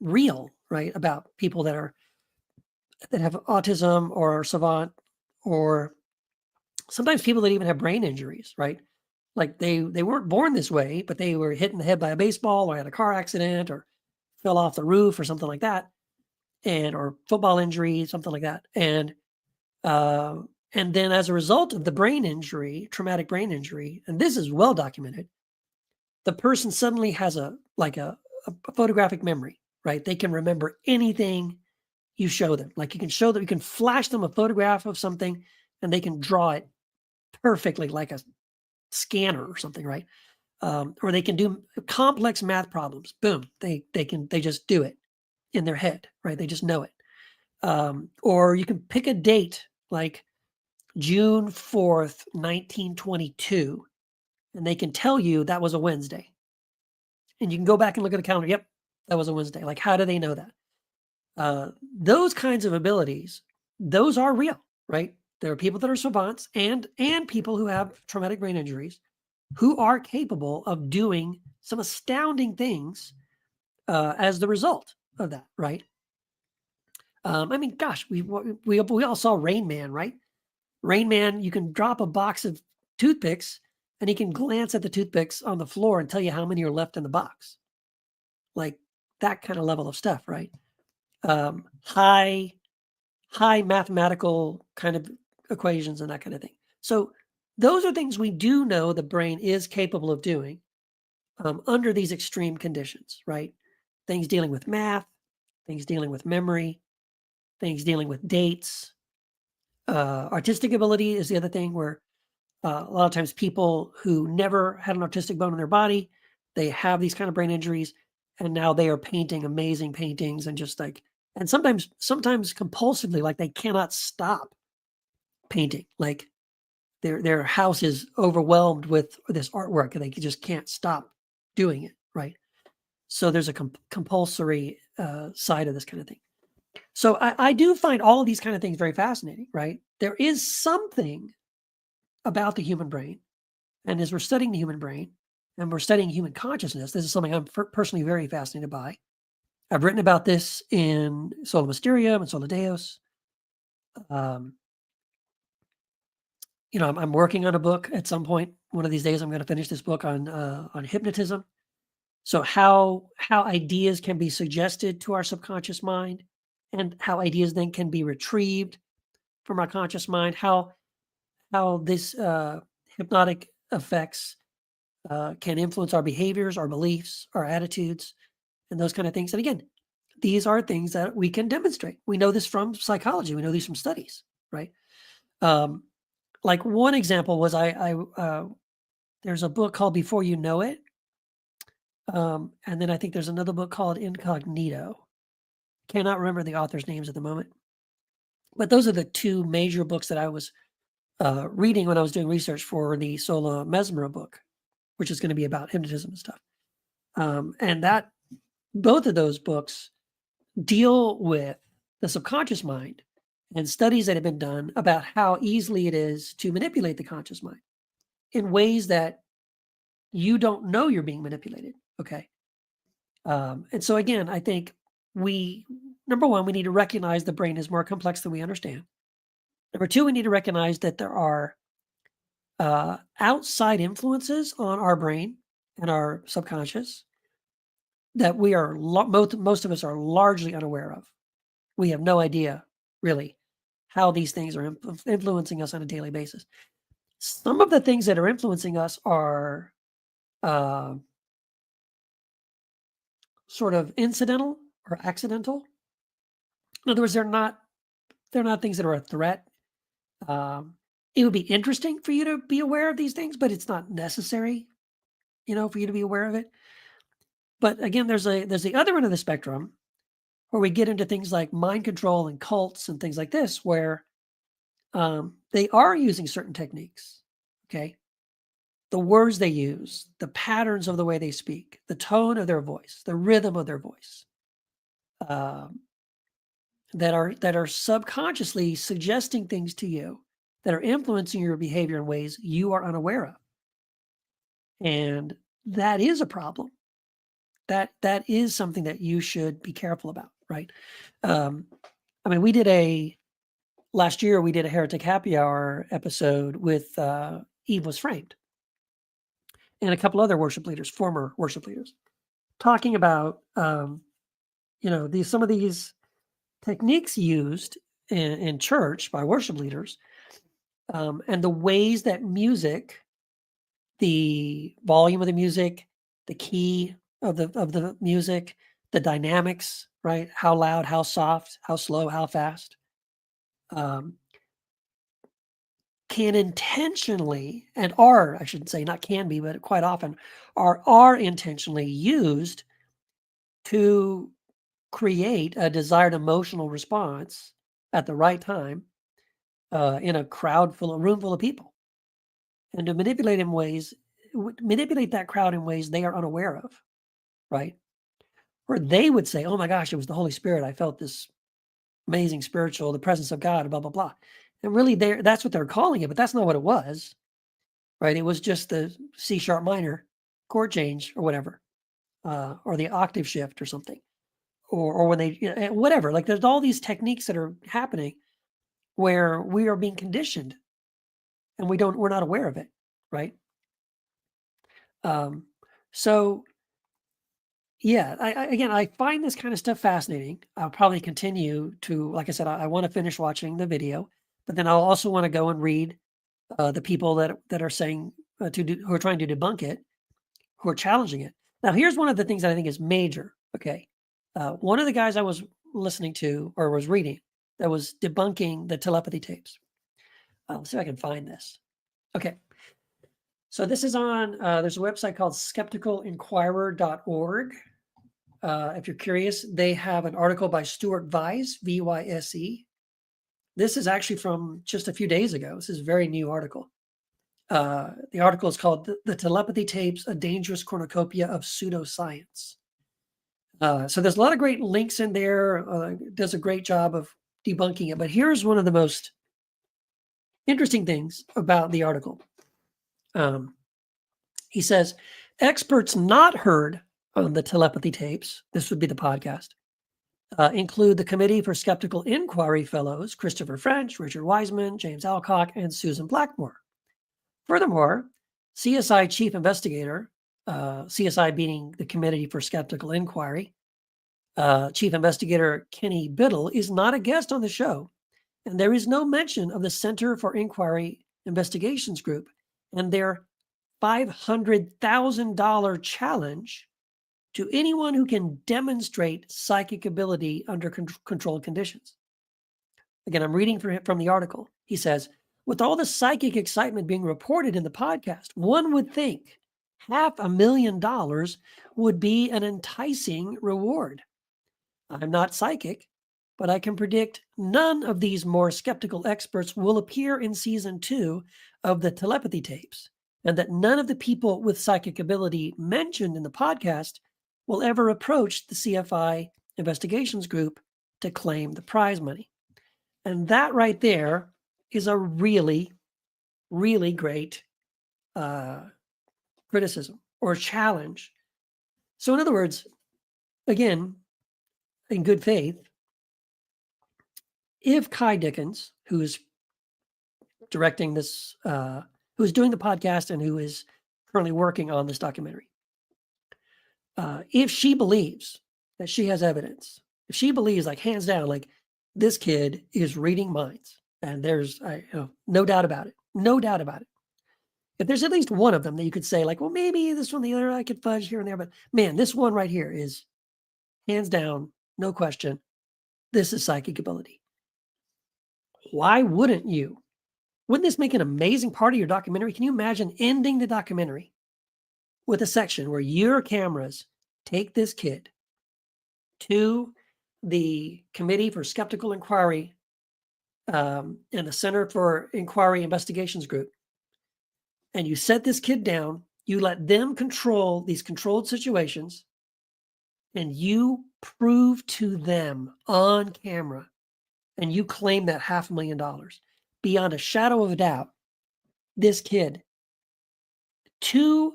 [SPEAKER 1] real, right? About people that have autism or are savant, or sometimes people that even have brain injuries, right? Like they weren't born this way, but they were hit in the head by a baseball or had a car accident or fell off the roof or something like that. Or football injury, something like that. And And then as a result of the brain injury, traumatic brain injury, and this is well documented, the person suddenly has a photographic memory, right? They can remember anything you show them. Like you can show them, you can flash them a photograph of something and they can draw it perfectly like a scanner or something, right? Or they can do complex math problems. Boom, they just do it in their head, right? They just know it. Or you can pick a date like June 4th, 1922, and they can tell you that was a Wednesday. And you can go back and look at the calendar. Yep, that was a Wednesday. Like, how do they know that? Those kinds of abilities, those are real, right? There are people that are savants and people who have traumatic brain injuries who are capable of doing some astounding things as the result of that, right? I mean, gosh, we all saw Rain Man, right? Rain Man, you can drop a box of toothpicks and he can glance at the toothpicks on the floor and tell you how many are left in the box. Like that kind of level of stuff, right? High mathematical kind of equations and that kind of thing. So those are things we do know the brain is capable of doing under these extreme conditions, right? Things dealing with math, things dealing with memory, things dealing with dates. Artistic ability is the other thing where a lot of times people who never had an artistic bone in their body, they have these kind of brain injuries, and now they are painting amazing paintings and just like, and sometimes compulsively, like they cannot stop painting. Like their house is overwhelmed with this artwork and they just can't stop doing it, right? So there's a compulsory side of this kind of thing. So I do find all of these kind of things very fascinating, right? There is something about the human brain. And as we're studying the human brain and we're studying human consciousness, this is something I'm personally very fascinated by. I've written about this in Sola Mysterium and Sola Deus. I'm working on a book at some point. One of these days, I'm going to finish this book on hypnotism. So how ideas can be suggested to our subconscious mind and how ideas then can be retrieved from our conscious mind, how this hypnotic effects can influence our behaviors, our beliefs, our attitudes, and those kind of things. And again, these are things that we can demonstrate. We know this from psychology. We know these from studies, right? Like one example was there's a book called Before You Know It. And then I think there's another book called Incognito. Cannot remember the author's names at the moment. But those are the two major books that I was reading when I was doing research for the Sola Mesmera book, which is going to be about hypnotism and stuff. And that both of those books deal with the subconscious mind and studies that have been done about how easily it is to manipulate the conscious mind in ways that you don't know you're being manipulated. Okay. And so again, I think number one, we need to recognize the brain is more complex than we understand. Number two, we need to recognize that there are outside influences on our brain and our subconscious that we are most of us are largely unaware of. We have no idea really how these things are influencing us on a daily basis. Some of the things that are influencing us are sort of incidental or accidental. In other words, they're not things that are a threat. It would be interesting for you to be aware of these things, but it's not necessary, for you to be aware of it. But again, there's the other end of the spectrum where we get into things like mind control and cults and things like this, where they are using certain techniques. Okay. The words they use, the patterns of the way they speak, the tone of their voice, the rhythm of their voice, that are subconsciously suggesting things to you that are influencing your behavior in ways you are unaware of. And that is a problem. That is something that you should be careful about, right? Last year we did a Heretic Happy Hour episode with Eve Was Framed and a couple other worship leaders, former worship leaders, talking about some of these techniques used in church by worship leaders and the ways that music, the volume of the music, the key of the music, the dynamics, right? How loud, how soft, how slow, how fast, um, can intentionally, and are, I shouldn't say not can be, but quite often are intentionally used to create a desired emotional response at the right time, in a room full of people, and to manipulate that crowd in ways they are unaware of, right? Where they would say, "Oh my gosh, it was the Holy Spirit. I felt this amazing the presence of God, blah, blah, blah." And really that's what they're calling it, but that's not what it was, right? It was just the C sharp minor chord change or whatever, or the octave shift or something, or when they, whatever. Like there's all these techniques that are happening where we are being conditioned and we're not aware of it, right? So yeah, again, I find this kind of stuff fascinating. I'll probably continue to, like I said, I want to finish watching the video, but then I'll also want to go and read the people that are saying who are trying to debunk it, who are challenging it. Now, here's one of the things that I think is major. Okay, one of the guys I was listening to or was reading that was debunking the telepathy tapes. Let's see if I can find this. Okay, so this is on. There's a website called skepticalinquirer.org. If you're curious, they have an article by Stuart Vyse, Vyse. This is actually from just a few days ago. This is a very new article. The article is called "The Telepathy Tapes: A Dangerous Cornucopia of Pseudoscience." So there's a lot of great links in there. Does a great job of debunking it. But here's one of the most interesting things about the article. He says, experts not heard on the telepathy tapes, this would be the podcast, include the Committee for Skeptical Inquiry Fellows, Christopher French, Richard Wiseman, James Alcock, and Susan Blackmore. Furthermore, CSI Chief Investigator, CSI being the Committee for Skeptical Inquiry, Chief Investigator Kenny Biddle is not a guest on the show, and there is no mention of the Center for Inquiry Investigations Group and their $500,000 challenge to anyone who can demonstrate psychic ability under controlled conditions. Again, I'm reading from the article. He says, with all the psychic excitement being reported in the podcast, one would think $500,000 would be an enticing reward. I'm not psychic, but I can predict none of these more skeptical experts will appear in season 2 of the telepathy tapes, and that none of the people with psychic ability mentioned in the podcast will ever approach the CFI investigations group to claim the prize money. And that right there is a really, really great criticism or challenge. So in other words, again, in good faith, if Kai Dickens, who is directing this, who is doing the podcast and who is currently working on this documentary, if she believes that she has evidence, if she believes, like hands down, like this kid is reading minds, and there's no doubt about it, no doubt about it. If there's at least one of them that you could say, like, well, maybe this one, the other, I could fudge here and there, but man, this one right here is hands down, no question, this is psychic ability. Why wouldn't you? Wouldn't this make an amazing part of your documentary? Can you imagine ending the documentary with a section where your cameras take this kid to the Committee for Skeptical Inquiry and the Center for Inquiry Investigations Group, and you set this kid down, you let them control these controlled situations, and you prove to them on camera, and you claim that $500,000 beyond a shadow of a doubt, this kid, to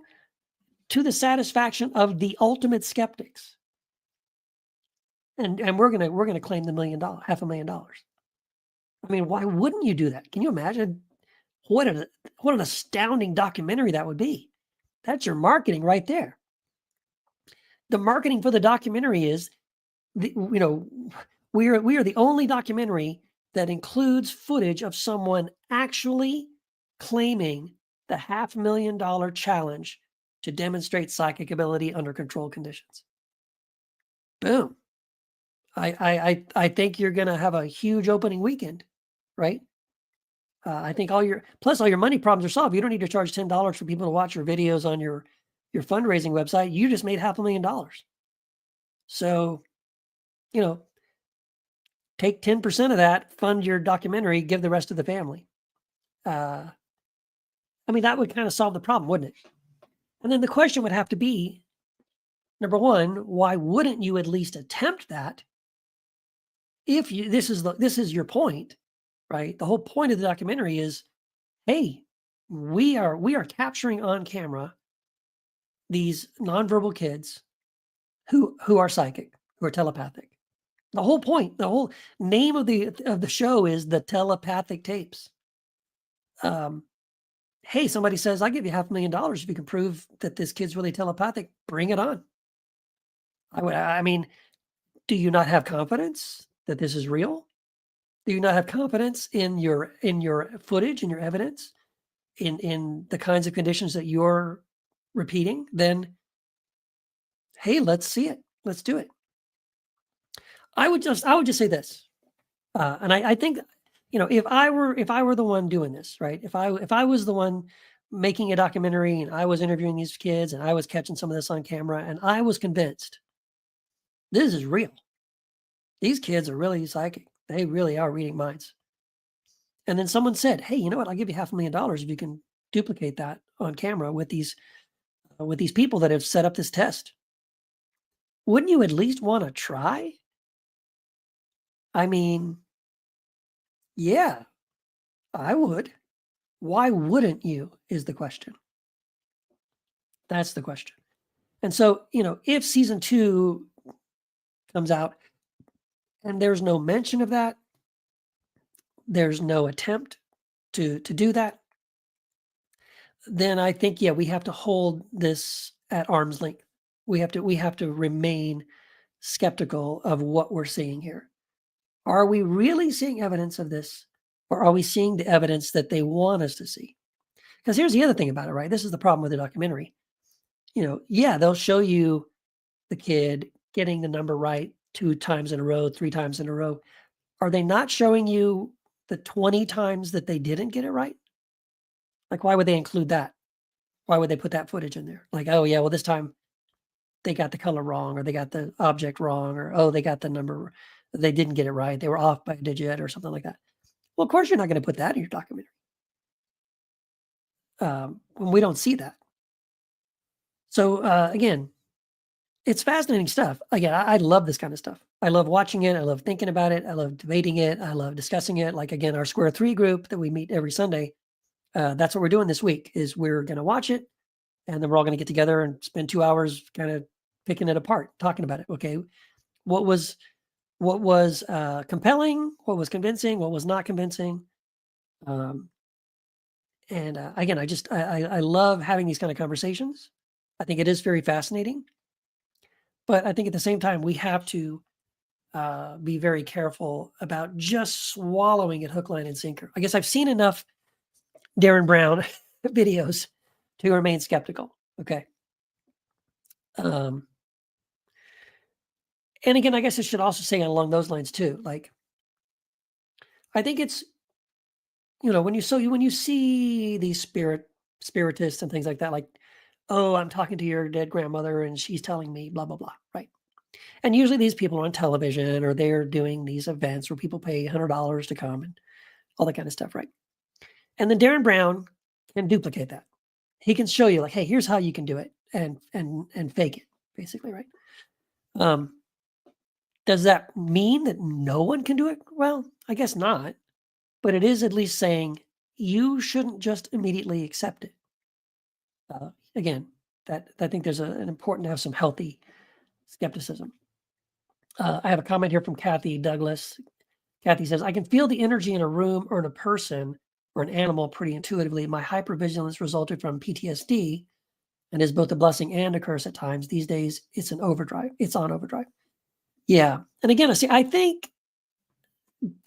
[SPEAKER 1] the satisfaction of the ultimate skeptics, and we're gonna claim the $500,000. I mean, why wouldn't you do that? Can you imagine what an astounding documentary that would be? That's your marketing right there. The marketing for the documentary is, we are the only documentary that includes footage of someone actually claiming the $500,000 challenge to demonstrate psychic ability under controlled conditions. Boom. I think you're going to have a huge opening weekend, right? I think all your money problems are solved. You don't need to charge $10 for people to watch your videos on your fundraising website. You just made $500,000. So, take 10% of that, fund your documentary, give the rest to the family. That would kind of solve the problem, wouldn't it? And then the question would have to be, number one, why wouldn't you at least attempt that? If this is your point, right? The whole point of the documentary is, hey, we are capturing on camera these nonverbal kids who are psychic, who are telepathic. The whole point, the whole name of the show is the telepathic tapes. Hey, somebody says, I'll give you $500,000 if you can prove that this kid's really telepathic. Bring it on. Do you not have confidence that this is real? Do you not have confidence in your footage and your evidence, in the kinds of conditions that you're repeating? Then, hey, let's see it. Let's do it. I would just say this, and I think, if I were the one doing this, right? If I was the one making a documentary and I was interviewing these kids and I was catching some of this on camera and I was convinced this is real. These kids are really psychic. They really are reading minds. And then someone said, hey, you know what? I'll give you $500,000 if you can duplicate that on camera with these people that have set up this test. Wouldn't you at least want to try? Yeah, I would. Why wouldn't you is the question. That's the question. And so, if season 2 comes out and there's no mention of that, there's no attempt to do that, then I think, we have to hold this at arm's length. We have to remain skeptical of what we're seeing here. Are we really seeing evidence of this, or are we seeing the evidence that they want us to see? Because here's the other thing about it, right? This is the problem with the documentary. They'll show you the kid getting the number right 2 times in a row, 3 times in a row. Are they not showing you the 20 times that they didn't get it right? Like, why would they include that? Why would they put that footage in there? Like, oh yeah, well, this time they got the color wrong, or they got the object wrong, or, oh, they got the number, they didn't get it right. They were off by a digit or something like that. Well, of course, you're not going to put that in your documentary. When we don't see that. So again, it's fascinating stuff. Again, I love this kind of stuff. I love watching it. I love thinking about it. I love debating it. I love discussing it. Like, again, our Square 3 group that we meet every Sunday, that's what we're doing this week, is we're going to watch it, and then we're all going to get together and spend 2 hours kind of picking it apart, talking about it. Okay, what was compelling? What was convincing? What was not convincing? Again, I love having these kind of conversations. I think it is very fascinating. But I think at the same time, we have to be very careful about just swallowing it hook, line, and sinker. I guess I've seen enough Darren Brown videos to remain skeptical. Okay. And again, I guess I should also say along those lines too, like, I think it's, when you see these spiritists and things like that, like, oh, I'm talking to your dead grandmother and she's telling me blah, blah, blah. Right. And usually these people are on television, or they're doing these events where people pay $100 to come and all that kind of stuff. Right. And then Darren Brown can duplicate that. He can show you, like, hey, here's how you can do it, and fake it, basically. Right. Does that mean that no one can do it? Well, I guess not. But it is at least saying you shouldn't just immediately accept it. Again, that I think there's an important to have some healthy skepticism. I have a comment here from Kathy Douglas. Kathy says, I can feel the energy in a room or in a person or an animal pretty intuitively. My hypervigilance resulted from PTSD and is both a blessing and a curse at times. These days, it's on overdrive. Yeah. And again, I think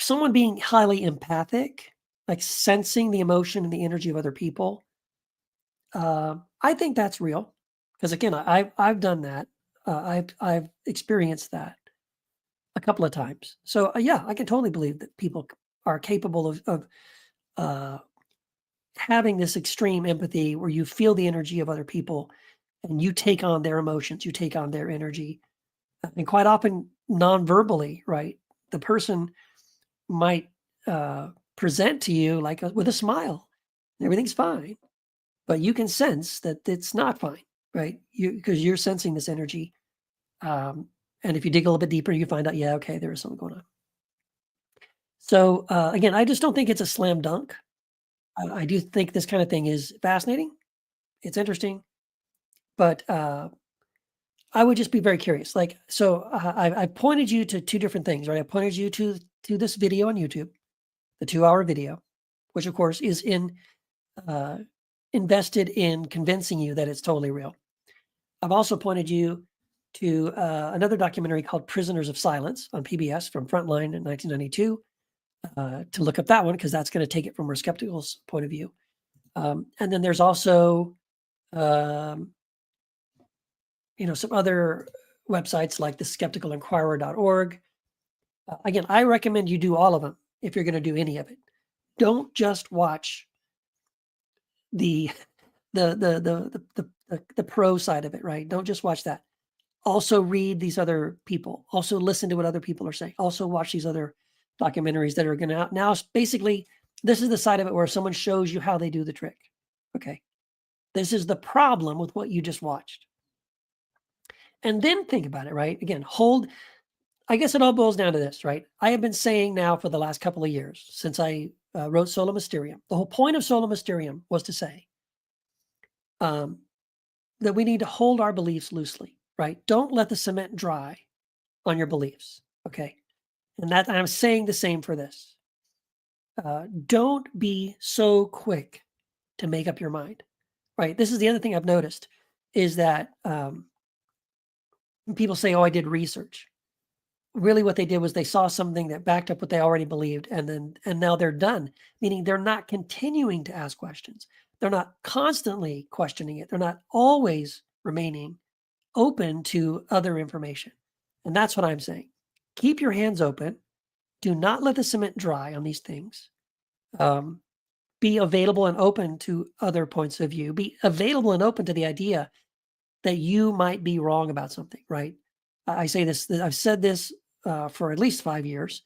[SPEAKER 1] someone being highly empathic like sensing the emotion and the energy of other people. I think that's real because again, I've done that. I've experienced that a couple of times. So yeah, I can totally believe that people are capable of uh, having this extreme empathy where you feel the energy of other people and you take on their emotions, you take on their energy, and quite often non-verbally, right? The person might present to you like with a smile, everything's fine, but you can sense that it's not fine, right? Because you're sensing this energy. And if you dig a little bit deeper, you find out, yeah, okay, there is something going on. So again, I just don't think it's a slam dunk. I do think this kind of thing is fascinating. It's interesting, but I would just be very curious. Like, so I pointed you to two different things, right? I pointed you to this video on YouTube, the 2-hour video, which of course is uh, invested in convincing you that it's totally real. I've also pointed you to another documentary called Prisoners of Silence on PBS from Frontline in 1992 to look up that one because that's going to take it from a skeptical's point of view. And then there's also, um, some other websites like the skepticalinquirer.org. Again, I recommend you do all of them if you're going to do any of it. Don't just watch the the pro side of it, right? Don't just watch that. Also read these other people. Also listen to what other people are saying. Also watch these other documentaries that are going to now basically this is the side of it where someone shows you how they do the trick. Okay. This is the problem with what you just watched. And then think about it, right? Again, I guess it all boils down to this, right? I have been saying now for the last couple of years since I wrote Sola Mysterium. The whole point of Sola Mysterium was to say that we need to hold our beliefs loosely, right? Don't let the cement dry on your beliefs, okay? And that I'm saying the same for this. Don't be so quick to make up your mind, right? This is the other thing I've noticed is that people say, "Oh, I did research." Really, what they did was they saw something that backed up what they already believed, and now they're done. Meaning they're not continuing to ask questions. They're not constantly questioning it. They're not always remaining open to other information, and that's what I'm saying. Keep your hands open. Do not let the cement dry on these things. Be available and open to other points of view. Be available and open to the idea that you might be wrong about something, right? I say this, I've said this for at least 5 years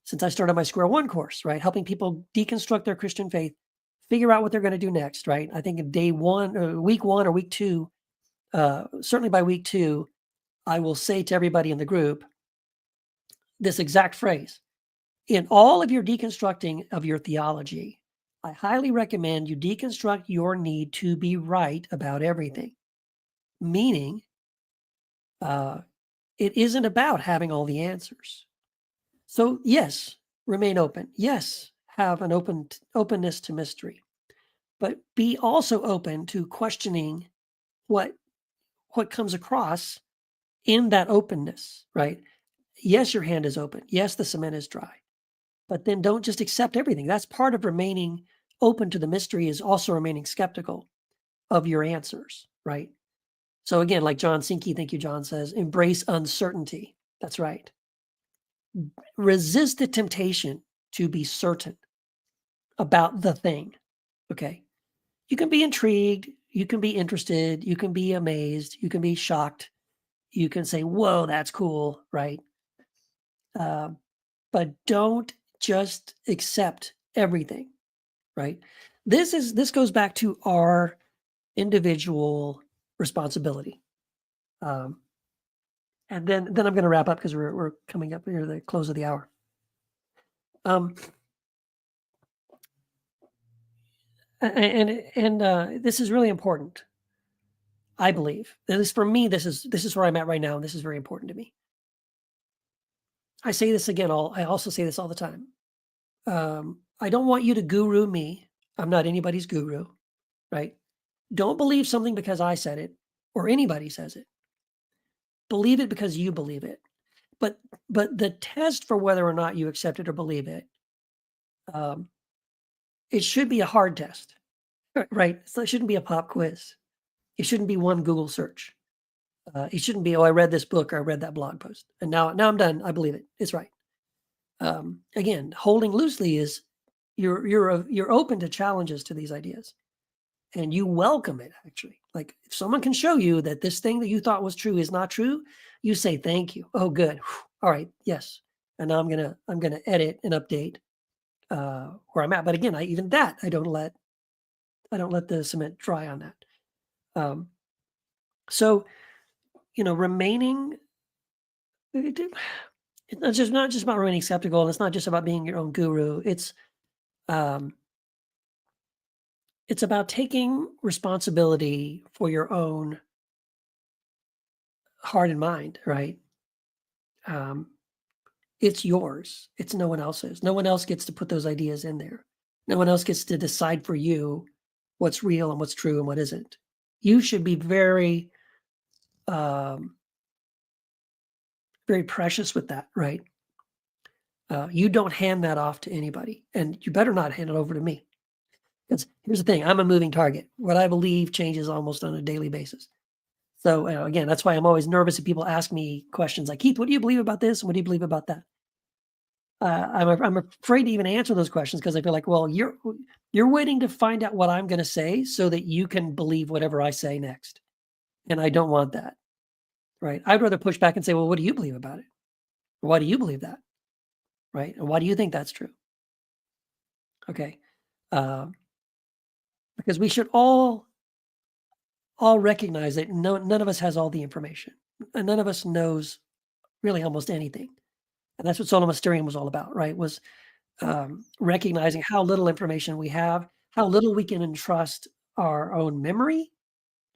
[SPEAKER 1] since I started my Square One course, right? Helping people deconstruct their Christian faith, figure out what they're going to do next, right? I think in week one or week two, certainly by week two, I will say to everybody in the group this exact phrase. In all of your deconstructing of your theology, I highly recommend you deconstruct your need to be right about everything. Meaning, it isn't about having all the answers. So yes, remain open. Yes, have an openness to mystery, but be also open to questioning what comes across in that openness, right? Yes, your hand is open. Yes, the cement is dry, but then don't just accept everything. That's part of remaining open to the mystery is also remaining skeptical of your answers, right? So again, like John Sinke, thank you, John, says, embrace uncertainty. That's right. Resist the temptation to be certain about the thing. Okay. You can be intrigued. You can be interested. You can be amazed. You can be shocked. You can say, whoa, that's cool. Right. But don't just accept everything. Right. This goes back to our individual responsibility. And then I'm going to wrap up because we're coming up near the close of the hour. And this is really important. I believe, at least for me, this is where I'm at right now, and this is very important to me. I say this again. I also say this all the time. I don't want you to guru me. I'm not anybody's guru, right? Don't believe something because I said it or anybody says it. Believe it because you believe it. But the test for whether or not you accept it or believe it it should be a hard test, right? So it shouldn't be a pop quiz. It shouldn't be one Google search. It shouldn't be, oh, I read this book or I read that blog post, and now I'm done. I believe it. It's right. Again, holding loosely is you're open to challenges to these ideas, and you welcome it. Actually, like if someone can show you that this thing that you thought was true is not true, you say thank you. Oh, good. Whew. All right, yes. And now I'm gonna edit and update where I'm at. But again, I don't let the cement dry on that. So remaining. It's not just about remaining skeptical, and it's not just about being your own guru. It's about taking responsibility for your own heart and mind, right? It's yours. It's no one else's. No one else gets to put those ideas in there. No one else gets to decide for you what's real and what's true and what isn't. You should be very, very precious with that, right? You don't hand that off to anybody, and you better not hand it over to me. Because here's the thing, I'm a moving target. What I believe changes almost on a daily basis. So again, that's why I'm always nervous if people ask me questions like, Keith, what do you believe about this? And what do you believe about that? I'm afraid to even answer those questions because I feel like, well, you're waiting to find out what I'm going to say so that you can believe whatever I say next. And I don't want that, right? I'd rather push back and say, well, what do you believe about it? Why do you believe that? Right? And why do you think that's true? Okay. Because we should all recognize that none of us has all the information, and none of us knows really almost anything. And that's what Solar Mysterium was all about, right? Was recognizing how little information we have, how little we can entrust our own memory.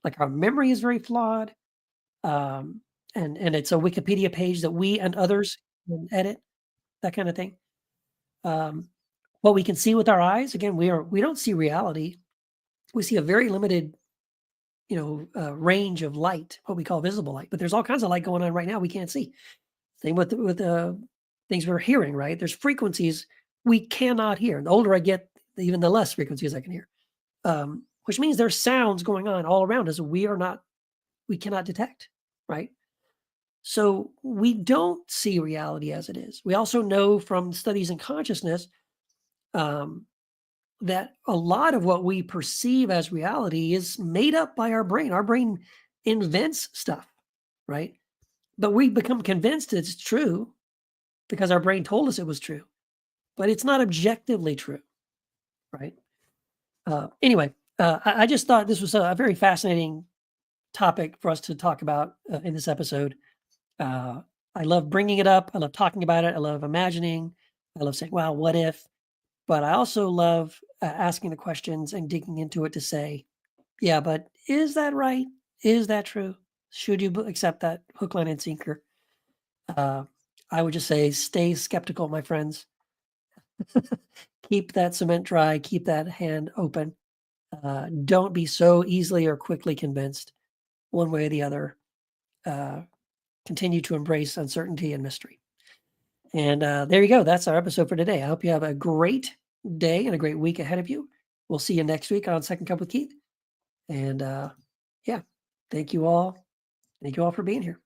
[SPEAKER 1] Like our memory is very flawed. And it's a Wikipedia page that we and others can edit, that kind of thing. What we can see with our eyes, again, we don't see reality. We see a very limited range of light, what we call visible light. But there's all kinds of light going on right now we can't see. Same with things we're hearing, right? There's frequencies we cannot hear. And the older I get, even the less frequencies I can hear. Which means there's sounds going on all around us we cannot detect, right? So we don't see reality as it is. We also know from studies in consciousness that a lot of what we perceive as reality is made up by our brain. Our brain invents stuff, right? But we become convinced it's true because our brain told us it was true, but it's not objectively true, right? Anyway, I just thought this was a very fascinating topic for us to talk about in this episode. I love bringing it up. I love talking about it. I love imagining. I love saying, wow, what if? But I also love asking the questions and digging into it to say, yeah, but is that right? Is that true? Should you accept that hook, line, and sinker? I would just say, stay skeptical, my friends. Keep that cement dry. Keep that hand open. Don't be so easily or quickly convinced one way or the other. Continue to embrace uncertainty and mystery. And there you go. That's our episode for today. I hope you have a great day and a great week ahead of you. We'll see you next week on Second Cup with Keith. And yeah, thank you all. Thank you all for being here.